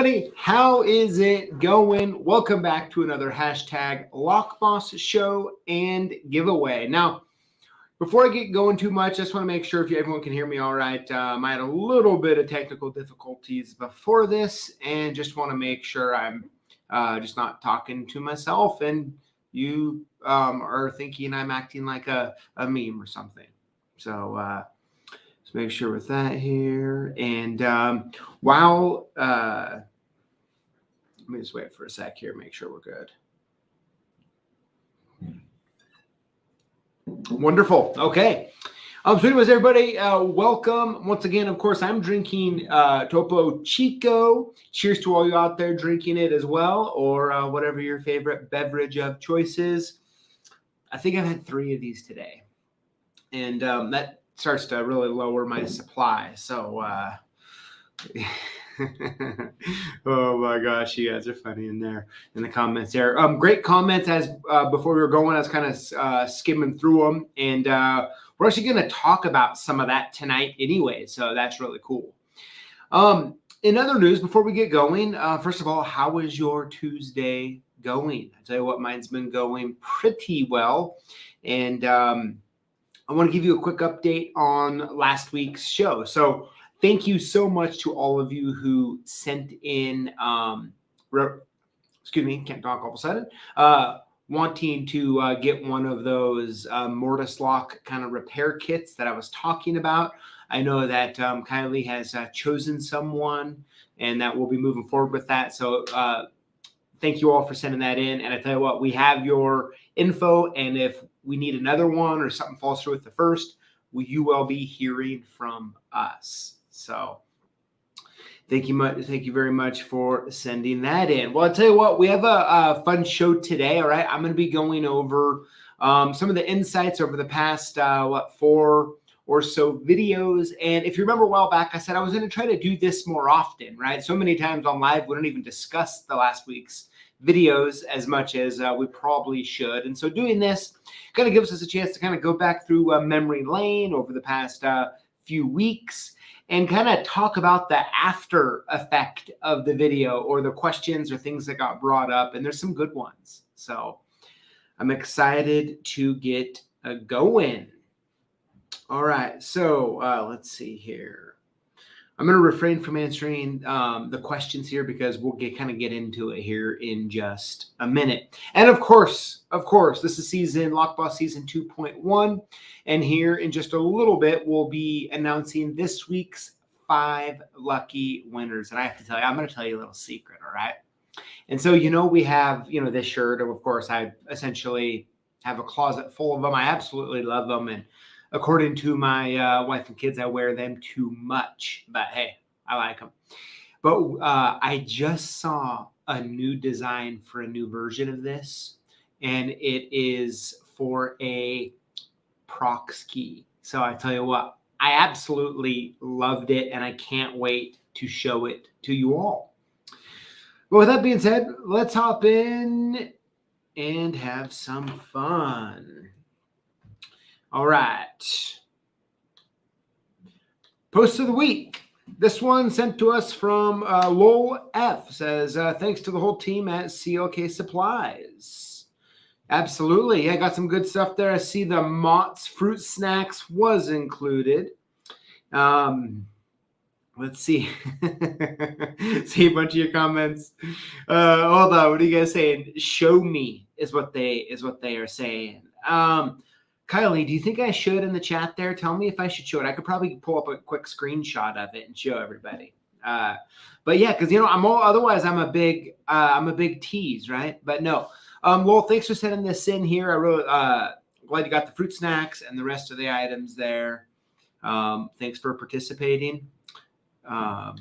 everybody? How is it going? Welcome back to another hashtag Lockboss show and giveaway. Now, before I get going too much, I just want to make sure if everyone can hear me all right. I had a little bit of technical difficulties before this and just want to make sure I'm just not talking to myself and you are thinking I'm acting like a meme or something. So let's make sure with that here. And while let me just wait for a sec here, make sure we're good. Wonderful. Okay. So anyways, everybody, welcome. Once again, of course, I'm drinking Topo Chico. Cheers to all you out there drinking it as well, or whatever your favorite beverage of choice is. I think I've had 3 of these today. And that starts to really lower my supply. So, oh my gosh, you guys are funny in there in the comments there. Great comments. As before we were going, I was kind of skimming through them, and we're actually going to talk about some of that tonight anyway. So that's really cool. In other news, before we get going, first of all, how is your Tuesday going? I tell you what, mine's been going pretty well, and I want to give you a quick update on last week's show. So thank you so much to all of you who sent in, can't talk all of a sudden, wanting to get one of those Mortise lock kind of repair kits that I was talking about. I know that Kylie has chosen someone and that we'll be moving forward with that. So thank you all for sending that in. And I tell you what, we have your info. And if we need another one or something falls through with the first, you will be hearing from us. So thank you very much for sending that in. Well, I'll tell you what, we have a fun show today. All right. I'm going to be going over some of the insights over the past, 4 or so videos. And if you remember a while back, I said I was going to try to do this more often, right? So many times on live, we don't even discuss the last week's videos as much as we probably should. And so doing this kind of gives us a chance to kind of go back through memory lane over the past few weeks and kind of talk about the after effect of the video or the questions or things that got brought up. And there's some good ones. So I'm excited to get going. All right. So let's see here. I'm going to refrain from answering the questions here because we'll kind of get into it here in just a minute. And of course, this is Lockboss season 2.1. And here in just a little bit, we'll be announcing this week's 5 lucky winners. And I have to tell you, I'm going to tell you a little secret. All right. And so, we have, this shirt. And of course, I essentially have a closet full of them. I absolutely love them. And according to my wife and kids, I wear them too much, but hey, I like them. But I just saw a new design for a new version of this, and it is for a prox key. So I tell you what, I absolutely loved it, and I can't wait to show it to you all. But with that being said, let's hop in and have some fun. All right. Post of the week. This one sent to us from Lowell F. Says, thanks to the whole team at CLKsupplies. Absolutely. Yeah, I got some good stuff there. I see the Mott's fruit snacks was included. Let's see. See a bunch of your comments. Hold on. What are you guys saying? Show me is what they are saying. Kylie, do you think I should in the chat there? Tell me if I should show it. I could probably pull up a quick screenshot of it and show everybody. But yeah, because otherwise I'm a big tease, right? But no. Well, thanks for sending this in here. I really glad you got the fruit snacks and the rest of the items there. Thanks for participating. Okay,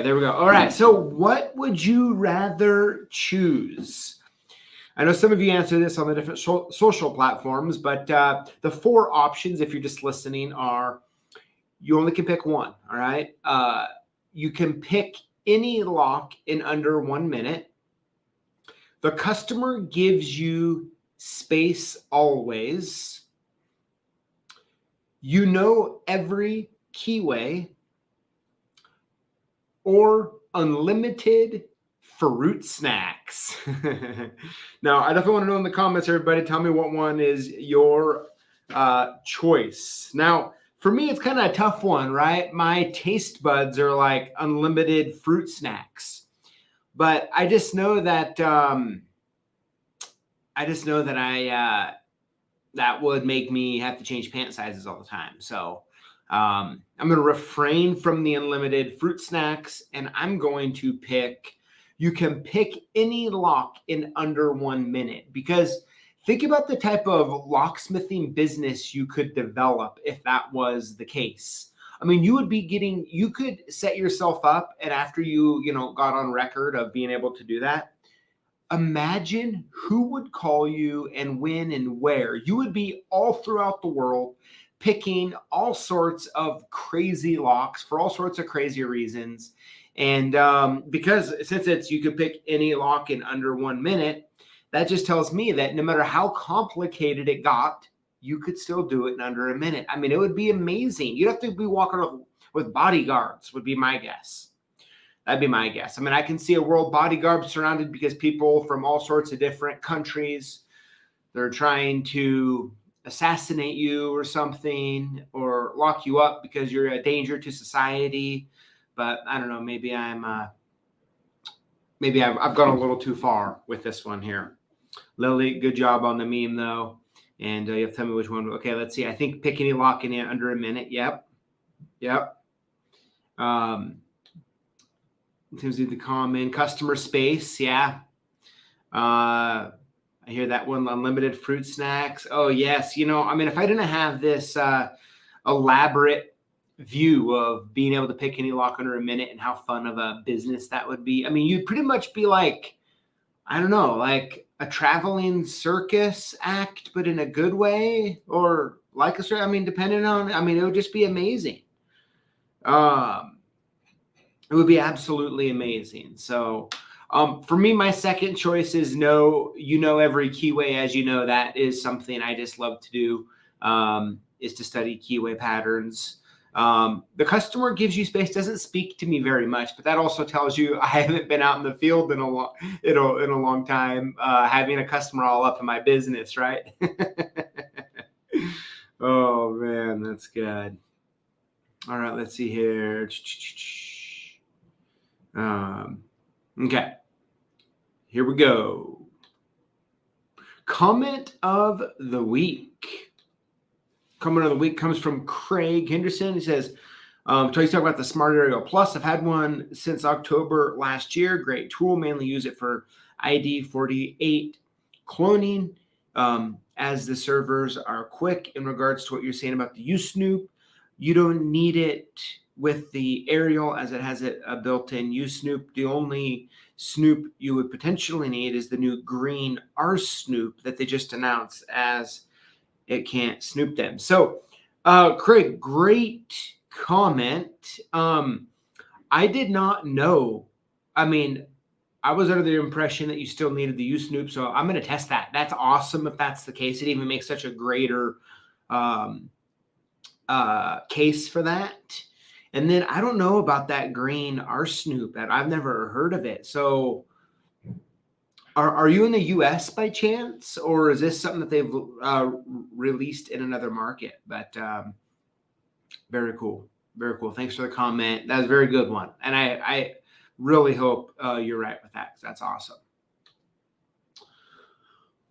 there we go. All right. So what would you rather choose? I know some of you answer this on the different social platforms, but the 4 options, if you're just listening, are you only can pick one, all right? You can pick any lock in under 1 minute. The customer gives you space always. You know every keyway. or unlimited fruit snacks? Now, I definitely want to know in the comments, everybody. Tell me what one is your choice. Now, for me, it's kind of a tough one, right? My taste buds are like unlimited fruit snacks, but I just know that that would make me have to change pant sizes all the time. So I'm going to refrain from the unlimited fruit snacks, and I'm going to pick. You can pick any lock in under 1 minute, because think about the type of locksmithing business you could develop if that was the case. I mean, you could set yourself up, and after you got on record of being able to do that, imagine who would call you and when and where. You would be all throughout the world picking all sorts of crazy locks for all sorts of crazy reasons. And because since you could pick any lock in under 1 minute, that just tells me that no matter how complicated it got, you could still do it in under a minute. I mean, it would be amazing. You'd have to be walking with bodyguards, would be my guess. That'd be my guess. I mean, I can see a world bodyguard surrounded because people from all sorts of different countries, they're trying to assassinate you or something, or lock you up because you're a danger to society. But I don't know. Maybe I've gone a little too far with this one here. Lily, good job on the meme though. And you have to tell me which one. Okay, let's see. I think pick any lock in under a minute. Yep. Seems to be the common customer space. Yeah. I hear that one. Unlimited fruit snacks. Oh yes. I mean, if I didn't have this elaborate view of being able to pick any lock under a minute and how fun of a business that would be, I mean, you'd pretty much be like, I don't know, like a traveling circus act, but in a good way, or like I mean, depending on, I mean, it would just be amazing. It would be absolutely amazing. So for me, my second choice is no. Every keyway, as you know, that is something I just love to do, is to study keyway patterns. The customer gives you space doesn't speak to me very much, but that also tells you I haven't been out in the field in a long time, having a customer all up in my business, right? Oh man, that's good. All right, let's see here. Okay, here we go. Comment of the week. Comment of the week comes from Craig Henderson. He says, so he's talking about the Smart Aerial Plus. I've had one since October last year. Great tool. Mainly use it for ID 48 cloning, as the servers are quick. In regards to what you're saying about the U-Snoop, you don't need it with the Aerial as it has a built-in U-Snoop. The only Snoop you would potentially need is the new green R-Snoop that they just announced, as it can't snoop them. So, Craig, great comment. I did not know. I mean, I was under the impression that you still needed the U-Snoop, so I'm going to test that. That's awesome if that's the case. It even makes such a greater case for that. And then I don't know about that green R-Snoop. I've never heard of it. So are you in the U.S. by chance, or is this something that they've released in another market? But very cool. Very cool. Thanks for the comment. That was a very good one. And I really hope you're right with that, because that's awesome.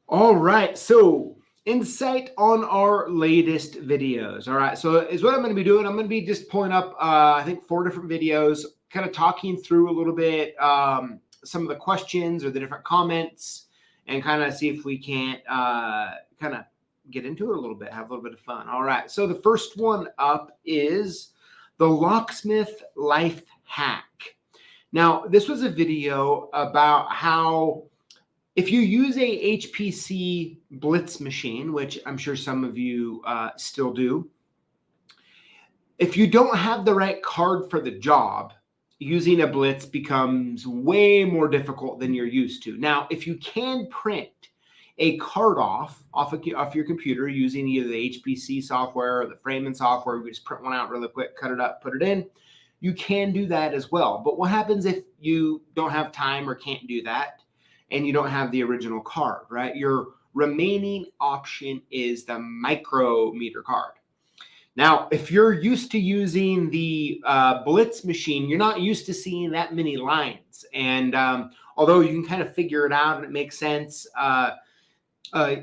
All right. So insight on our latest videos. All right. So is what I'm going to be doing. I'm going to be just pulling up, I think 4 different videos, kind of talking through a little bit some of the questions or the different comments, and kind of see if we can't kind of get into it a little bit, have a little bit of fun. All right. So the first one up is the Locksmith life hack. Now, this was a video about how if you use a HPC Blitz machine, which I'm sure some of you still do, if you don't have the right card for the job, using a Blitz becomes way more difficult than you're used to. Now, if you can print a card off your computer using either the HPC software or the framing software, you just print one out really quick, cut it up, put it in, you can do that as well. But what happens if you don't have time or can't do that and you don't have the original card, right? Your remaining option is the micrometer card. Now, if you're used to using the Blitz machine, you're not used to seeing that many lines. And although you can kind of figure it out and it makes sense,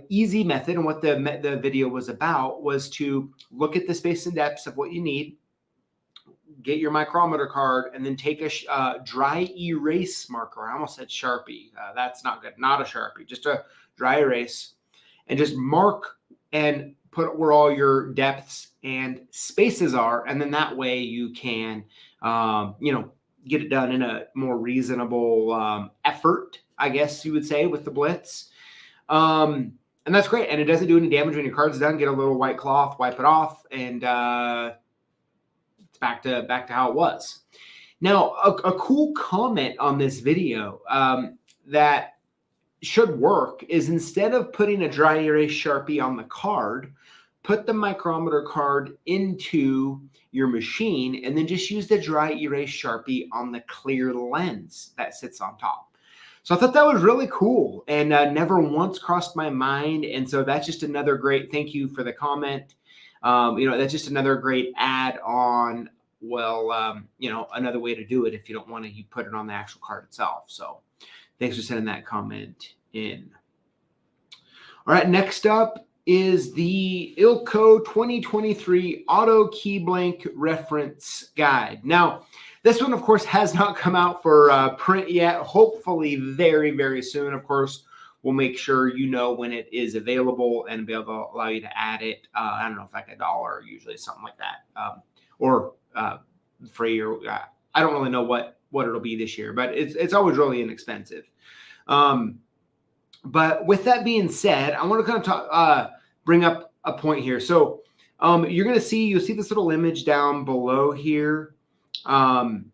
easy method, and what the video was about, was to look at the space and depths of what you need, get your micrometer card, and then take a dry erase marker. I almost said Sharpie. That's not good. Not a Sharpie, just a dry erase, and just mark and put where all your depths and spaces are. And then that way you can, get it done in a more reasonable effort, I guess you would say, with the Blitz. And that's great. And it doesn't do any damage when your card's done. Get a little white cloth, wipe it off, and it's back to how it was. Now, a cool comment on this video that should work is, instead of putting a dry erase Sharpie on the card, put the micrometer card into your machine and then just use the dry erase Sharpie on the clear lens that sits on top. So I thought that was really cool, and never once crossed my mind. And so that's just another great, thank you for the comment. That's just another great add on. Well, another way to do it if you don't want to put it on the actual card itself. So thanks for sending that comment in. All right, next up is the ILCO 2023 Auto Key Blank Reference Guide. Now, this one, of course, has not come out for print yet. Hopefully very, very soon. Of course, we'll make sure when it is available and be able to allow you to add it. I don't know, if like $1, usually something like that, or free, or I don't really know what it'll be this year, but it's always really inexpensive. But with that being said, I want to kind of bring up a point here. So you'll see this little image down below here. And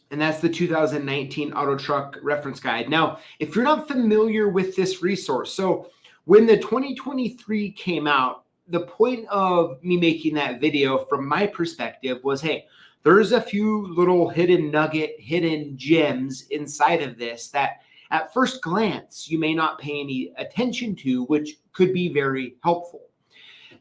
that's the 2019 Auto Truck Reference Guide. Now, if you're not familiar with this resource, so when the 2023 came out, the point of me making that video from my perspective was, hey, there's a few little hidden gems inside of this that at first glance you may not pay any attention to, which could be very helpful.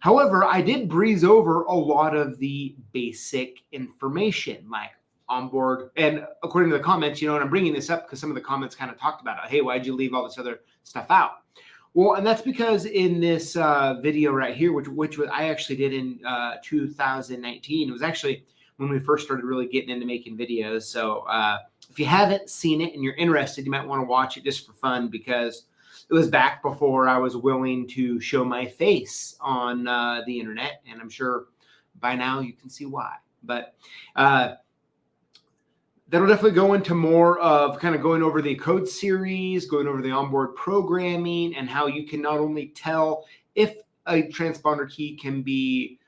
However, I did breeze over a lot of the basic information, like onboard, and according to the comments, and I'm bringing this up because some of the comments kind of talked about it. Hey, why'd you leave all this other stuff out? Well, and that's because in this video right here, which I actually did in 2019, it was actually when we first started really getting into making videos. So if you haven't seen it and you're interested, you might want to watch it just for fun, because it was back before I was willing to show my face on the internet, and I'm sure by now you can see why. But that'll definitely go into more of kind of going over the code series, going over the onboard programming, and how you can not only tell if a transponder key can be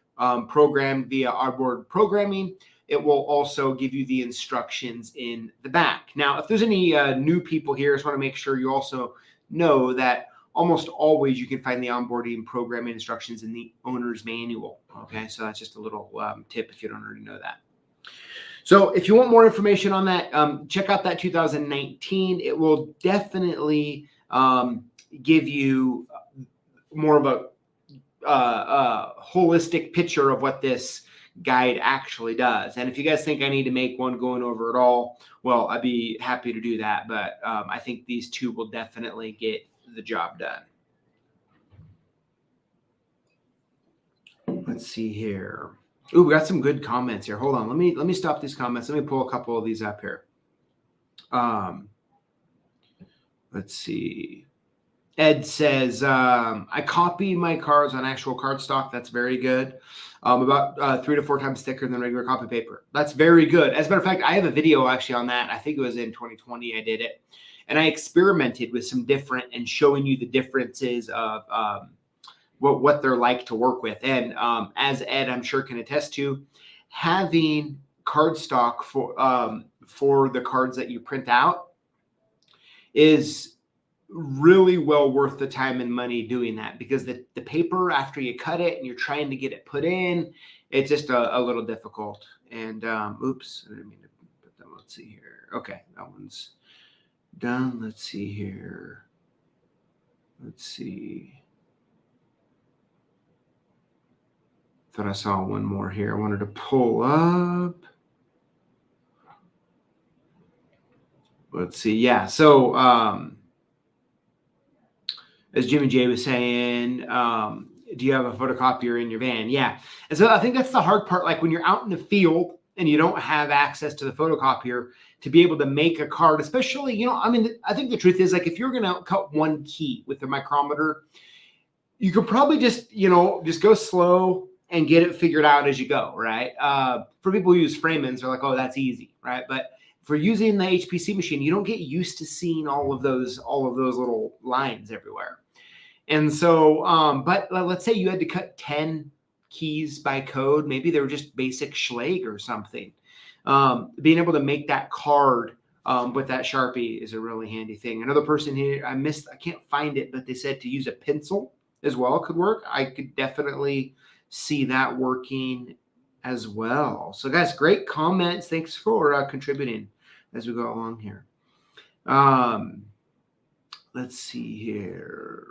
programmed via onboard programming, it will also give you the instructions in the back. Now, if there's any new people here, I just want to make sure you also know that almost always you can find the onboarding programming instructions in the owner's manual. Okay, so that's just a little tip if you don't already know that. So if you want more information on that, check out that 2019. It will definitely give you more of a holistic picture of what this guide actually does. And if you guys think I need to make one going over it all, well, I'd be happy to do that. But I think these two will definitely get the job done. Let's see here. Ooh, we got some good comments here. Hold on. Let me stop these comments. Let me pull a couple of these up here. Let's see. Ed says, I copy my cards on actual cardstock. That's very good. About 3 to 4 times thicker than regular copy paper. That's very good. As a matter of fact, I have a video actually on that. I think it was in 2020 I did it. And I experimented with some different and showing you the differences of what they're like to work with. And as Ed, I'm sure, can attest to, having cardstock for the cards that you print out is really well worth the time and money doing that, because the paper, after you cut it and you're trying to get it put in, it's just a little difficult. And oops, I didn't mean to put them. Let's see here. Okay, that one's done. Let's see here. Let's see. Thought I saw one more here. I wanted to pull up. Let's see. Yeah. So as Jimmy J was saying, do you have a photocopier in your van? Yeah. And so I think that's the hard part. Like when you're out in the field and you don't have access to the photocopier to be able to make a card, especially, you know, I mean, I think the truth is, like, if you're going to cut one key with the micrometer, you could probably just, you know, just go slow and get it figured out as you go, right? For people who use Framens, they're like, oh, that's easy, right? But for using the HPC machine, you don't get used to seeing all of those little lines everywhere. And so, but let's say you had to cut 10 keys by code. Maybe they were just basic Schlag or something. Being able to make that card with that Sharpie is a really handy thing. Another person here, I can't find it, but they said to use a pencil as well could work. I could definitely see that working as well. So guys, great comments. Thanks for contributing as we go along here. Let's see here.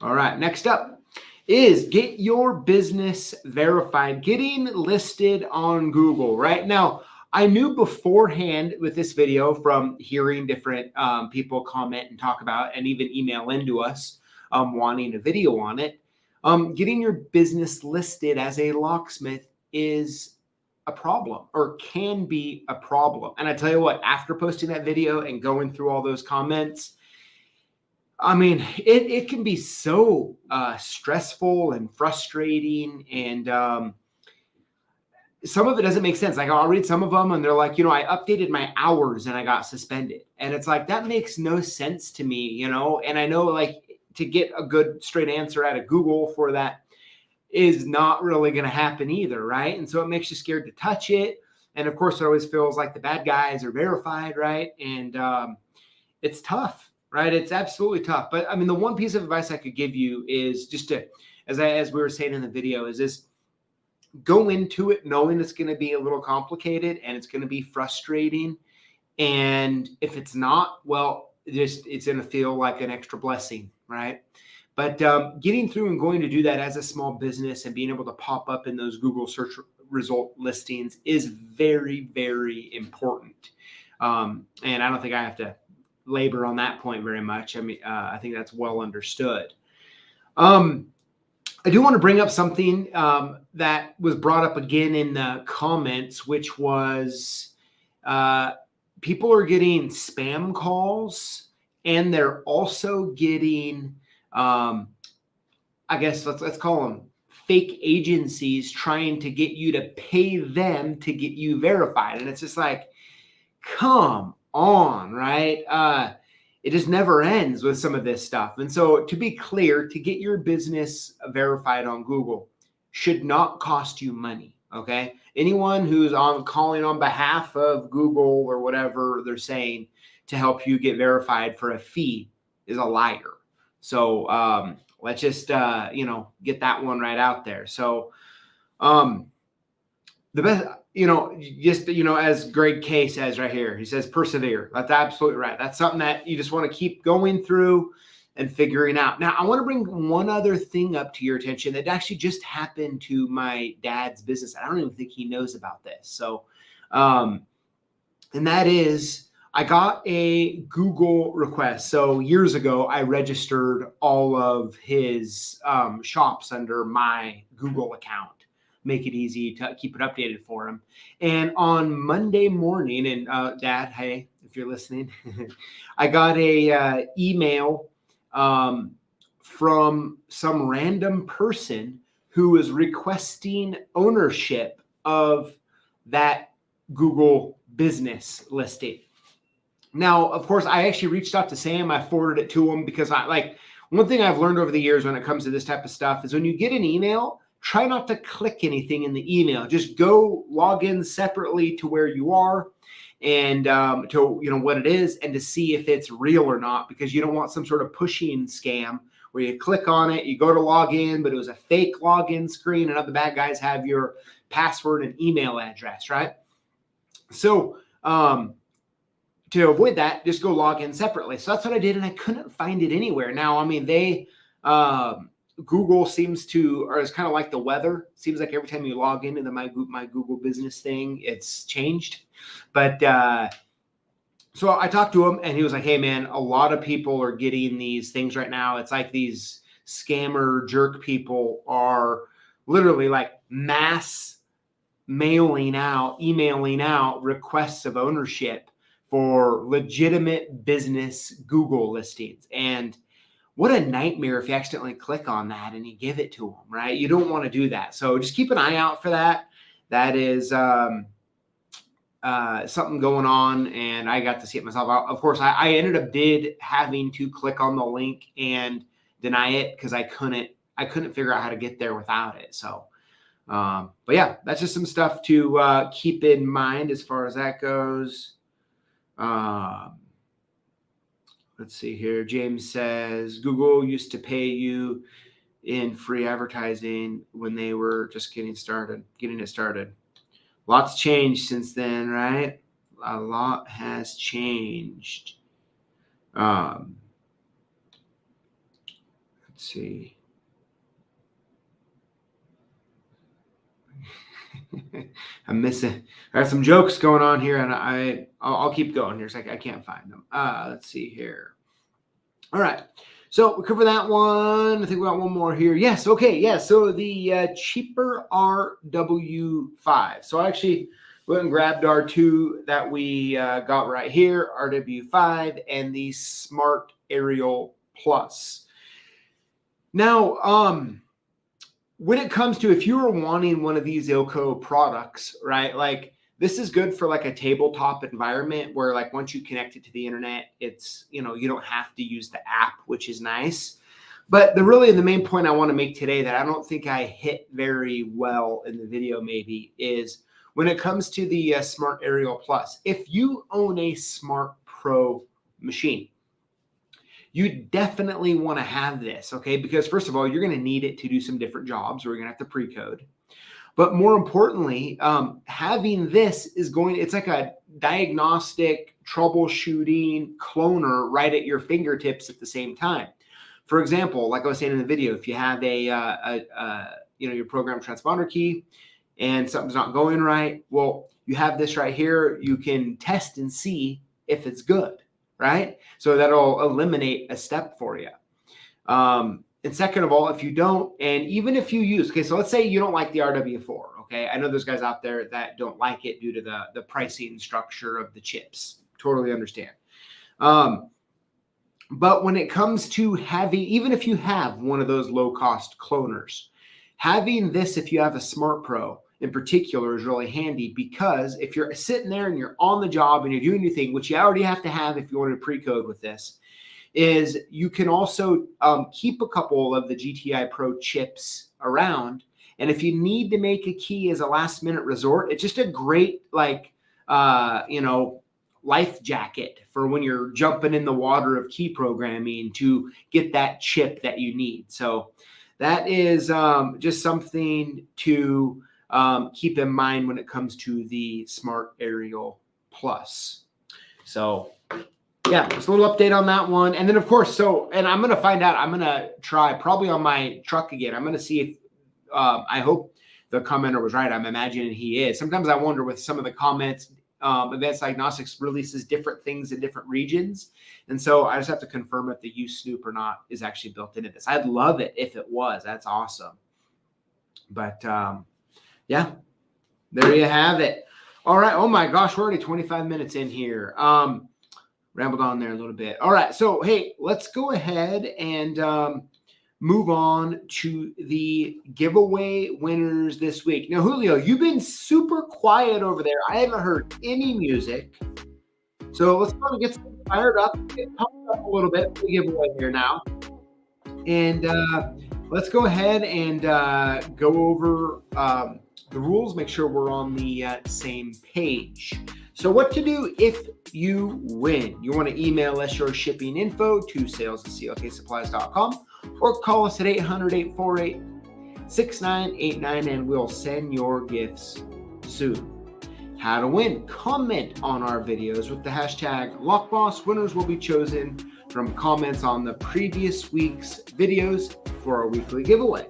All right, next up is get your business verified, getting listed on Google. Right now, I knew beforehand with this video from hearing different people comment and talk about and even email into us wanting a video on it. Getting your business listed as a locksmith is a problem, or can be a problem. And I tell you what, after posting that video and going through all those comments, I mean, it can be so stressful and frustrating, and some of it doesn't make sense. Like, I'll read some of them and they're like, you know, I updated my hours and I got suspended. And it's like, that makes no sense to me, you know? And I know, like, to get a good straight answer out of Google for that is not really going to happen either, right? And so it makes you scared to touch it. And of course, it always feels like the bad guys are verified, right? And it's tough, right? It's absolutely tough. But I mean, the one piece of advice I could give you is just to, as we were saying in the video, is this: go into it knowing it's going to be a little complicated and it's going to be frustrating. And if it's not, well, it's going to feel like an extra blessing, right? But getting through and going to do that as a small business and being able to pop up in those Google search result listings is very, very important. And I don't think I have to labor on that point very much. I mean, I think that's well understood. I do want to bring up something that was brought up again in the comments, which was people are getting spam calls, and they're also getting, I guess let's call them fake agencies trying to get you to pay them to get you verified. And it's just like, come on, right? It just never ends with some of this stuff. And so, to be clear, to get your business verified on Google should not cost you money, okay? Anyone who's calling on behalf of Google or whatever they're saying to help you get verified for a fee is a liar. So let's just, get that one right out there. So the best, as Greg K says right here, he says, persevere. That's absolutely right. That's something that you just want to keep going through and figuring out. Now, I want to bring one other thing up to your attention that actually just happened to my dad's business. I don't even think he knows about this. So, and that is, I got a Google request. So years ago, I registered all of his shops under my Google account. Make it easy to keep it updated for him. And on Monday morning, and Dad, hey, if you're listening, I got a email from some random person who was requesting ownership of that Google business listing. Now, of course, I actually reached out to Sam. I forwarded it to him because one thing I've learned over the years when it comes to this type of stuff is when you get an email, try not to click anything in the email. Just go log in separately to where you are and to what it is, and to see if it's real or not, because you don't want some sort of pushing scam where you click on it, you go to log in, but it was a fake login screen, and other bad guys have your password and email address, right? So to avoid that, just go log in separately. So that's what I did, and I couldn't find it anywhere. Now, I mean, Google seems to, or it's kind of like the weather. Seems like every time you log into my Google business thing, it's changed. But so I talked to him, and he was like, "Hey, man, a lot of people are getting these things right now. It's like these scammer jerk people are literally like mass emailing out requests of ownership for legitimate business Google listings. And what a nightmare if you accidentally click on that and you give it to them, right? You don't want to do that. So just keep an eye out for that. That is something going on, and I got to see it myself. Of course, I ended up having to click on the link and deny it because I couldn't figure out how to get there without it. So, but yeah, that's just some stuff to keep in mind as far as that goes. Let's see here. James says Google used to pay you in free advertising when they were just getting it started. Lots changed since then, right? A lot has changed. Let's see. I'm missing. I have some jokes going on here, and I'll keep going here. So I can't find them. Let's see here. All right. So we cover that one. I think we got one more here. Yes. Okay. Yeah. So the cheaper RW5. So I actually went and grabbed our two that we got right here, RW5 and the Smart Aerial Plus. Now, when it comes to, if you were wanting one of these ILCO products, right, like this is good for like a tabletop environment where like once you connect it to the internet, it's, you don't have to use the app, which is nice. But the main point I want to make today that I don't think I hit very well in the video maybe is when it comes to the Smart Aerial Plus, if you own a Smart Pro machine, you definitely want to have this, okay? Because first of all, you're going to need it to do some different jobs, or you're going to have to pre-code. But more importantly, having this it's like a diagnostic troubleshooting cloner right at your fingertips at the same time. For example, like I was saying in the video, if you have your program transponder key and something's not going right, well, you have this right here. You can test and see if it's good. Right? So that'll eliminate a step for you. And second of all, if you don't, and even if you use, okay, so let's say you don't like the RW4, okay? I know there's guys out there that don't like it due to the pricing structure of the chips. Totally understand. But when it comes to even if you have one of those low-cost cloners, having this, if you have a Smart Pro, in particular is really handy because if you're sitting there and you're on the job and you're doing your thing, which you already have to have if you want to pre-code with this, is you can also keep a couple of the GTI Pro chips around. And if you need to make a key as a last minute resort, it's just a great life jacket for when you're jumping in the water of key programming to get that chip that you need. So that is just something to keep in mind when it comes to the Smart Aerial Plus. So yeah, just a little update on that one. And then of course, and I'm going to find out, I'm going to try probably on my truck again. I'm going to see if, I hope the commenter was right. I'm imagining he is. Sometimes I wonder with some of the comments, Advanced Diagnostics releases different things in different regions. And so I just have to confirm if the use Snoop or not is actually built into this. I'd love it if it was. That's awesome. But, yeah, there you have it. All right. Oh my gosh, we're already 25 minutes in here. Rambled on there a little bit. All right. So, hey, let's go ahead and move on to the giveaway winners this week. Now, Julio, you've been super quiet over there. I haven't heard any music. So let's go and get fired up, get pumped up a little bit for the giveaway here now. And let's go ahead and go over the rules, make sure we're on the same page. So what to do if you win? You want to email us your shipping info to sales@CLKsupplies.com or call us at 800-848 6989, and we'll send your gifts soon. How to win? Comment on our videos with the hashtag Lockboss. Winners will be chosen from comments on the previous week's videos for a weekly giveaway.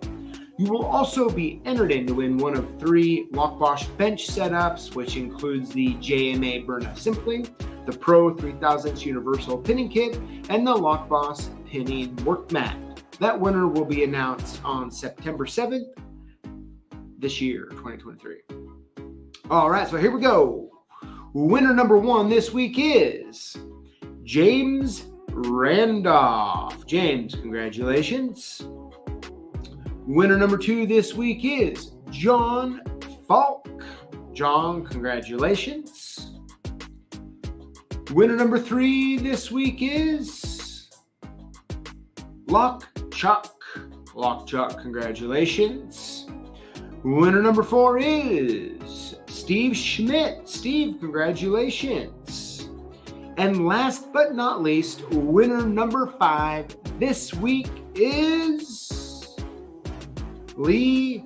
You will also be entered in to win one of 3 Lockboss bench setups, which includes the JMA Burnout Simply, the Pro 3000 Universal Pinning Kit, and the Lockboss Pinning Work Mat. That winner will be announced on September 7th this year, 2023. All right, so here we go. Winner number 1 this week is James Randolph. James, congratulations. Winner number 2 this week is John Falk. John, congratulations. Winner number 3 this week is Lockchuck. Lockchuck, congratulations. Winner number 4 is Steve Schmidt. Steve, congratulations. And last but not least, winner number 5 this week is Lee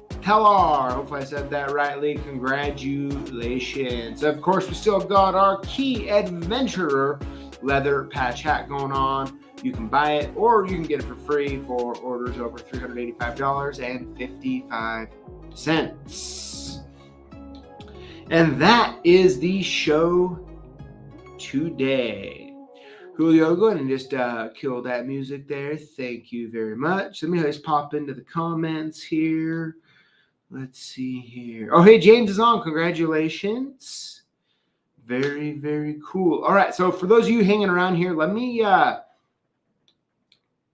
Tellar. Hopefully I said that right, Lee. Congratulations. Of course, we still got our Key Adventurer leather patch hat going on. You can buy it or you can get it for free for orders over $385.55. And that is the show today. Julio, go ahead and just kill that music there. Thank you very much. Let me just pop into the comments here. Let's see here. Oh, hey, James is on. Congratulations. Very, very cool. All right, so for those of you hanging around here, let me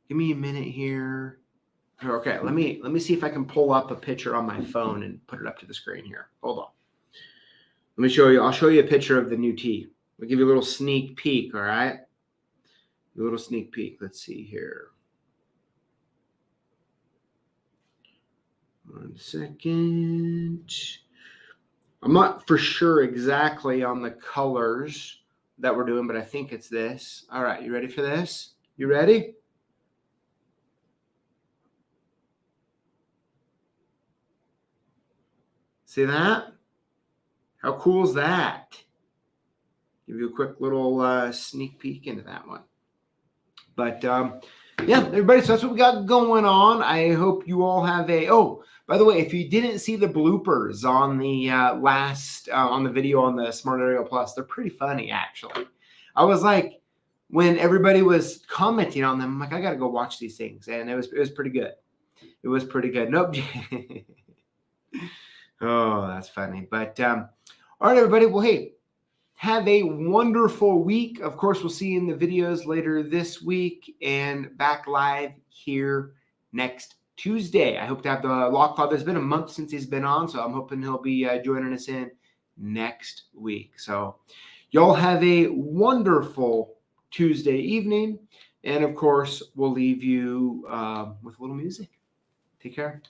give me a minute here. Okay, let me see if I can pull up a picture on my phone and put it up to the screen here. Hold on. Let me show you. I'll show you a picture of the new tee. I'll give you a little sneak peek, all right? A little sneak peek. Let's see here. 1 second. I'm not for sure exactly on the colors that we're doing, but I think it's this. All right, you ready for this? You ready? See that? How cool is that? Give you a quick little sneak peek into that one. But yeah, everybody, so that's what we got going on. I hope you all have a, oh, by the way, if you didn't see the bloopers on the on the video on the Smart Aerial Plus, they're pretty funny, actually. I was like, when everybody was commenting on them, I'm like, I got to go watch these things. And it was pretty good. It was pretty good. Nope. Oh, that's funny. But all right, everybody. Well, hey, have a wonderful week. Of course, we'll see you in the videos later this week and back live here next Tuesday. I hope to have the Lockfather. It's been a month since he's been on, so I'm hoping he'll be joining us in next week. So y'all have a wonderful Tuesday evening. And, of course, we'll leave you with a little music. Take care.